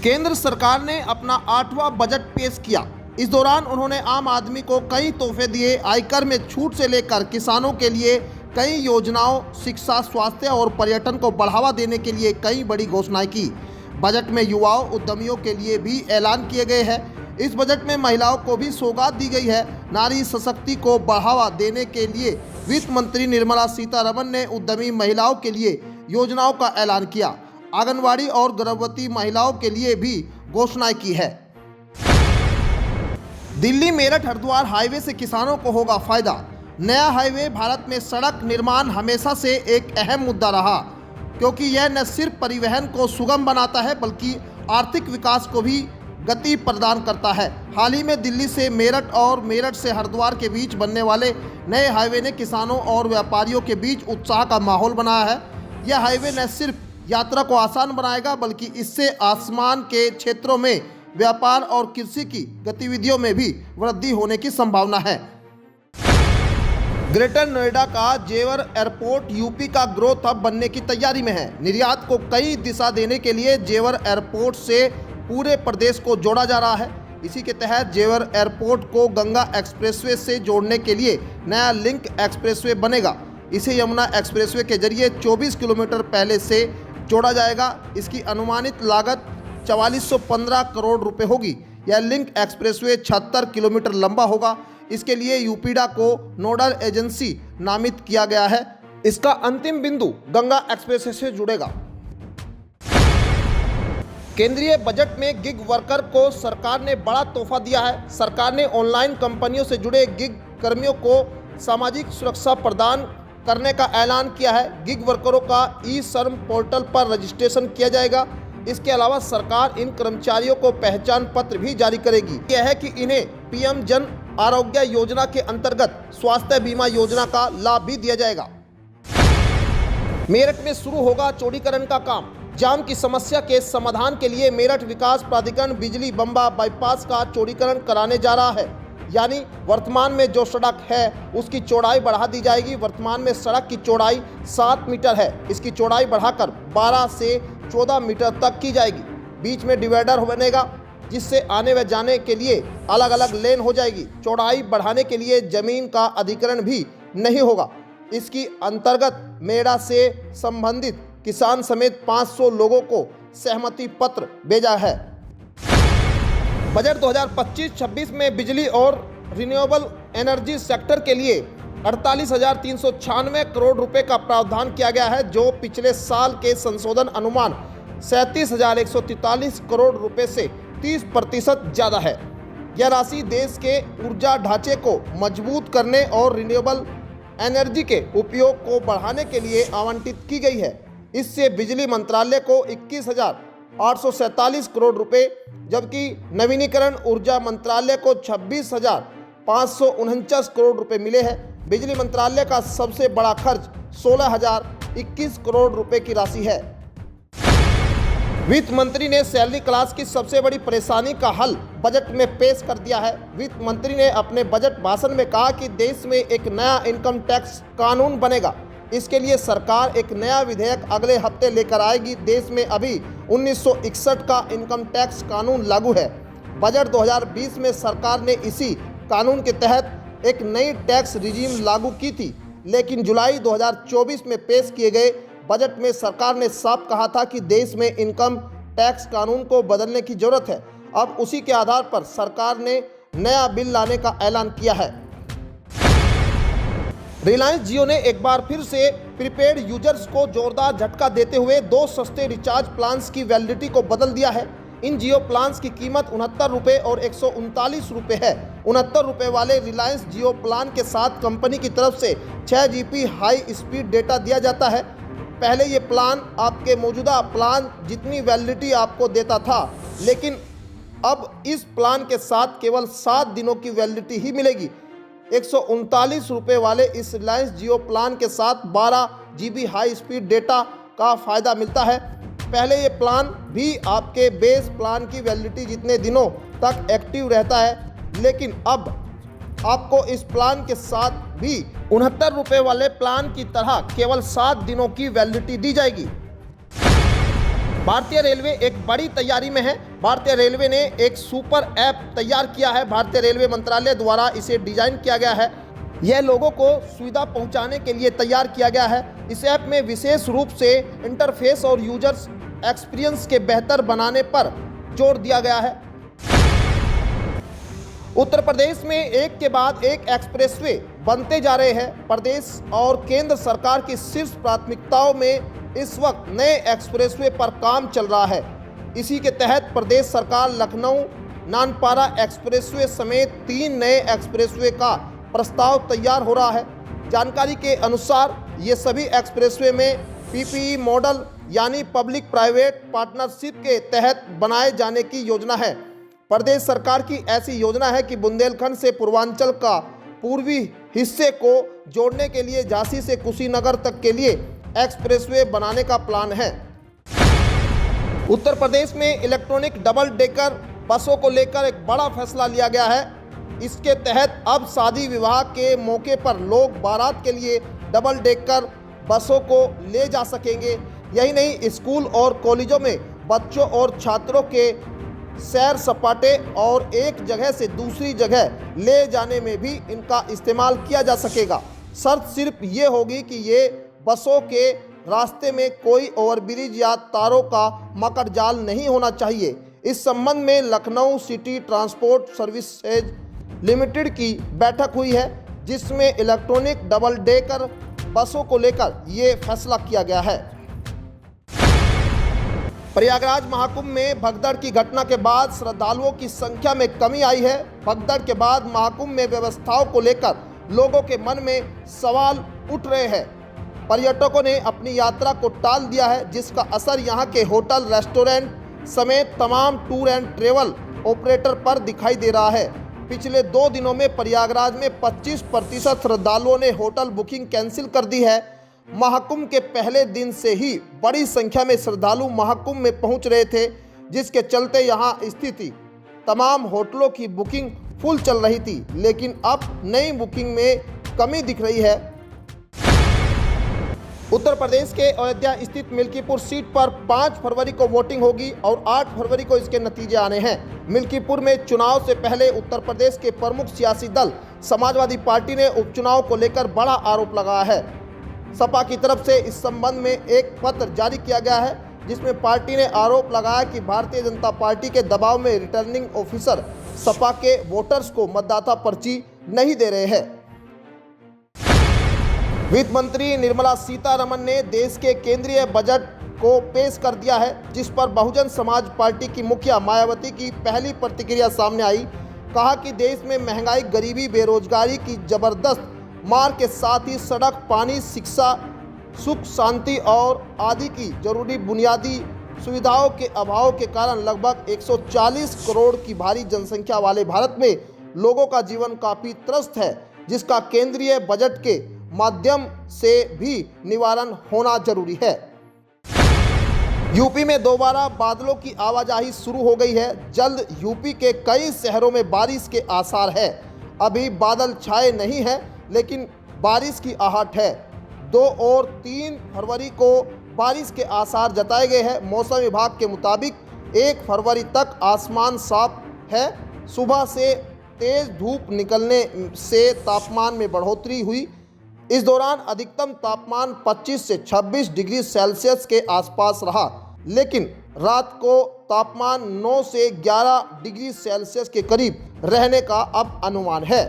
केंद्र सरकार ने अपना 8वां बजट पेश किया। इस दौरान उन्होंने आम आदमी को कई तोहफे दिए। आयकर में छूट से लेकर किसानों के लिए कई योजनाओं, शिक्षा, स्वास्थ्य और पर्यटन को बढ़ावा देने के लिए कई बड़ी घोषणाएं की। बजट में युवाओं, उद्यमियों के लिए भी ऐलान किए गए हैं। इस बजट में महिलाओं को भी सौगात दी गई है। नारी शक्ति को बढ़ावा देने के लिए वित्त मंत्री निर्मला सीतारमण ने उद्यमी महिलाओं के लिए योजनाओं का ऐलान किया। आंगनवाड़ी और गर्भवती महिलाओं के लिए भी घोषणाएं की है। दिल्ली मेरठ हरिद्वार हाईवे से किसानों को होगा फायदा। नया हाईवे भारत में सड़क निर्माण हमेशा से एक अहम मुद्दा रहा, क्योंकि यह न सिर्फ परिवहन को सुगम बनाता है बल्कि आर्थिक विकास को भी गति प्रदान करता है। हाल ही में दिल्ली से मेरठ और मेरठ से हरिद्वार के बीच बनने वाले नए हाईवे ने किसानों और व्यापारियों के बीच उत्साह का माहौल बनाया है। यह हाईवे न सिर्फ यात्रा को आसान बनाएगा बल्कि इससे आसमान के क्षेत्रों में व्यापार और कृषि की गतिविधियों में भी वृद्धि होने की संभावना है। ग्रेटर नोएडा का जेवर एयरपोर्ट यूपी का ग्रोथ हब बनने की तैयारी में है। निर्यात को कई दिशा देने के लिए जेवर एयरपोर्ट से पूरे प्रदेश को जोड़ा जा रहा है। इसी के तहत जेवर एयरपोर्ट को गंगा एक्सप्रेसवे से जोड़ने के लिए नया लिंक एक्सप्रेसवे बनेगा। इसे यमुना एक्सप्रेसवे के जरिए 24 किलोमीटर पहले से जोड़ा जाएगा। इसकी अनुमानित लागत 4415 करोड़ रुपए होगी। यह लिंक एक्सप्रेसवे 76 किलोमीटर लंबा होगा। इसके लिए यूपीडा को नोडल एजेंसी नामित किया गया है। इसका अंतिम बिंदु गंगा एक्सप्रेसवे से जुड़ेगा। केंद्रीय बजट में गिग वर्कर को सरकार ने बड़ा तोहफा दिया है। सरकार ने ऑनलाइन कंपनियों से जुड़े गिग कर्मियों को सामाजिक सुरक्षा प्रदान करने का ऐलान किया है। गिग वर्करों का ई श्रम पोर्टल पर रजिस्ट्रेशन किया जाएगा। इसके अलावा सरकार इन कर्मचारियों को पहचान पत्र भी जारी करेगी। यह है कि इन्हें पीएम जन आरोग्य योजना के अंतर्गत स्वास्थ्य बीमा योजना का लाभ भी दिया जाएगा। मेरठ में शुरू होगा चौड़ीकरण का काम। जाम की समस्या के समाधान के लिए मेरठ विकास प्राधिकरण बिजली बम्बा बाईपास का चौड़ीकरण कराने जा रहा है। यानी वर्तमान में जो सड़क है उसकी चौड़ाई बढ़ा दी जाएगी। वर्तमान में सड़क की चौड़ाई 7 मीटर है। इसकी चौड़ाई बढ़ाकर 12 से 14 मीटर तक की जाएगी। बीच में डिवाइडर बनेगा जिससे आने व जाने के लिए अलग अलग लेन हो जाएगी। चौड़ाई बढ़ाने के लिए जमीन का अधिग्रहण भी नहीं होगा। इसकी अंतर्गत मेड़ा से संबंधित किसान समेत 500 लोगों को सहमति पत्र भेजा है। बजट 2025-26 में बिजली और रिन्यूएबल एनर्जी सेक्टर के लिए 48,396 करोड़ रुपए का प्रावधान किया गया है, जो पिछले साल के संशोधन अनुमान 37,143 करोड़ रुपए से 30% ज़्यादा है। यह राशि देश के ऊर्जा ढांचे को मजबूत करने और रिन्यूएबल एनर्जी के उपयोग को बढ़ाने के लिए आवंटित की गई है। इससे बिजली मंत्रालय को 21,847 करोड़ रुपए, जबकि नवीनीकरण ऊर्जा मंत्रालय को 26,549 करोड़ रुपए मिले हैं। बिजली मंत्रालय का सबसे बड़ा खर्च 16,021 करोड़ रुपए की राशि है। वित्त मंत्री ने सैलरी क्लास की सबसे बड़ी परेशानी का हल बजट में पेश कर दिया है। वित्त मंत्री ने अपने बजट भाषण में कहा कि देश में एक नया इनकम टैक्स कानून बनेगा। इसके लिए सरकार एक नया विधेयक अगले हफ्ते लेकर आएगी। देश में अभी 1961 का इनकम टैक्स कानून लागू है। बजट 2020 में सरकार ने इसी कानून के तहत एक नई टैक्स रिजीम लागू की थी, लेकिन जुलाई 2024 में पेश किए गए बजट में सरकार ने साफ कहा था कि देश में इनकम टैक्स कानून को बदलने की जरूरत है। अब उसी के आधार पर सरकार ने नया बिल लाने का ऐलान किया है। रिलायंस जियो ने एक बार फिर से प्रीपेड यूजर्स को जोरदार झटका देते हुए 2 सस्ते रिचार्ज प्लान्स की वैलिडिटी को बदल दिया है। इन जियो प्लान्स की कीमत 69 रुपये और 139 रुपये है। 69 रुपये वाले रिलायंस जियो प्लान के साथ कंपनी की तरफ से 6 GB हाई स्पीड डेटा दिया जाता है। पहले ये प्लान आपके मौजूदा प्लान जितनी वैलिडिटी आपको देता था, लेकिन अब इस प्लान के साथ केवल 7 दिनों की वैलिडिटी ही मिलेगी। 139 रुपये वाले इस रिलायंस जियो प्लान के साथ 12 GB हाई स्पीड डेटा का फ़ायदा मिलता है। पहले ये प्लान भी आपके बेस प्लान की वैलिडिटी जितने दिनों तक एक्टिव रहता है, लेकिन अब आपको इस प्लान के साथ भी 69 रुपये वाले प्लान की तरह केवल 7 दिनों की वैलिडिटी दी जाएगी। भारतीय रेलवे एक बड़ी तैयारी में है। भारतीय रेलवे ने एक सुपर ऐप तैयार किया है। भारतीय रेलवे मंत्रालय द्वारा इसे डिजाइन किया गया है। यह लोगों को सुविधा पहुंचाने के लिए तैयार किया गया है। इस ऐप में विशेष रूप से इंटरफेस और यूजर्स एक्सपीरियंस के बेहतर बनाने पर जोर दिया गया है। उत्तर प्रदेश में एक के बाद एक एक्सप्रेसवे बनते जा रहे हैं। प्रदेश और केंद्र सरकार की शीर्ष प्राथमिकताओं में इस वक्त नए एक्सप्रेसवे पर काम चल रहा है। इसी के तहत प्रदेश सरकार लखनऊ नानपारा एक्सप्रेसवे समेत 3 नए एक्सप्रेसवे का प्रस्ताव तैयार हो रहा है। जानकारी के अनुसार ये सभी एक्सप्रेसवे में पीपीपी मॉडल यानी पब्लिक प्राइवेट पार्टनरशिप के तहत बनाए जाने की योजना है। प्रदेश सरकार की ऐसी योजना है कि बुंदेलखंड से पूर्वांचल का पूर्वी हिस्से को जोड़ने के लिए झांसी से कुशीनगर तक के लिए एक्सप्रेसवे बनाने का प्लान है। उत्तर प्रदेश में इलेक्ट्रॉनिक डबल डेकर बसों को लेकर एक बड़ा फैसला लिया गया है। इसके तहत अब शादी विवाह के मौके पर लोग बारात के लिए डबल डेकर बसों को ले जा सकेंगे। यही नहीं, स्कूल और कॉलेजों में बच्चों और छात्रों के सैर सपाटे और एक जगह से दूसरी जगह ले जाने में भी इनका इस्तेमाल किया जा सकेगा। शर्त सिर्फ ये होगी कि ये बसों के रास्ते में कोई ओवरब्रिज या तारों का मकड़ जाल नहीं होना चाहिए। इस संबंध में Lucknow city transport services limited की बैठक हुई है, जिसमें इलेक्ट्रॉनिक डबल डेकर बसों को लेकर ये फैसला किया गया है। प्रयागराज महाकुंभ में भगदड़ की घटना के बाद श्रद्धालुओं की संख्या में कमी आई है। भगदड़ के बाद महाकुंभ में व्यवस्थाओं को लेकर लोगों के मन में सवाल उठ रहे हैं। पर्यटकों ने अपनी यात्रा को टाल दिया है, जिसका असर यहां के होटल, रेस्टोरेंट समेत तमाम टूर एंड ट्रेवल ऑपरेटर पर दिखाई दे रहा है। पिछले 2 दिनों में प्रयागराज में 25% श्रद्धालुओं ने होटल बुकिंग कैंसिल कर दी है। महाकुंभ के पहले दिन से ही बड़ी संख्या में श्रद्धालु महाकुंभ में पहुंच रहे थे, जिसके चलते यहां स्थिति तमाम होटलों की बुकिंग फुल चल रही थी, लेकिन अब नई बुकिंग में कमी दिख रही है। उत्तर प्रदेश के अयोध्या स्थित मिल्कीपुर सीट पर 5 फरवरी को वोटिंग होगी और 8 फरवरी को इसके नतीजे आने हैं। मिल्कीपुर में चुनाव से पहले उत्तर प्रदेश के प्रमुख सियासी दल समाजवादी पार्टी ने उपचुनाव को लेकर बड़ा आरोप लगाया है। सपा की तरफ से इस संबंध में एक पत्र जारी किया गया है, जिसमें पार्टी ने आरोप लगाया कि भारतीय जनता पार्टी के दबाव में रिटर्निंग ऑफिसर सपा के वोटर्स को मतदाता पर्ची नहीं दे रहे हैं। वित्त मंत्री निर्मला सीतारमण ने देश के केंद्रीय बजट को पेश कर दिया है, जिस पर बहुजन समाज पार्टी की मुखिया मायावती की पहली प्रतिक्रिया सामने आई। कहा कि देश में महंगाई, गरीबी, बेरोजगारी की जबरदस्त मार के साथ ही सड़क, पानी, शिक्षा, सुख शांति और आदि की जरूरी बुनियादी सुविधाओं के अभाव के कारण लगभग 140 करोड़ की भारी जनसंख्या वाले भारत में लोगों का जीवन काफ़ी त्रस्त है, जिसका केंद्रीय बजट के माध्यम से भी निवारण होना जरूरी है। यूपी में दोबारा बादलों की आवाजाही शुरू हो गई है। जल्द यूपी के कई शहरों में बारिश के आसार है। अभी बादल छाए नहीं हैं, लेकिन बारिश की आहट है। 2 और 3 फरवरी को बारिश के आसार जताए गए हैं। मौसम विभाग के मुताबिक 1 फरवरी तक आसमान साफ है। सुबह से तेज धूप निकलने से तापमान में बढ़ोतरी हुई। इस दौरान अधिकतम तापमान 25 से 26 डिग्री सेल्सियस के आसपास रहा, लेकिन रात को तापमान 9 से 11 डिग्री सेल्सियस के करीब रहने का अब अनुमान है।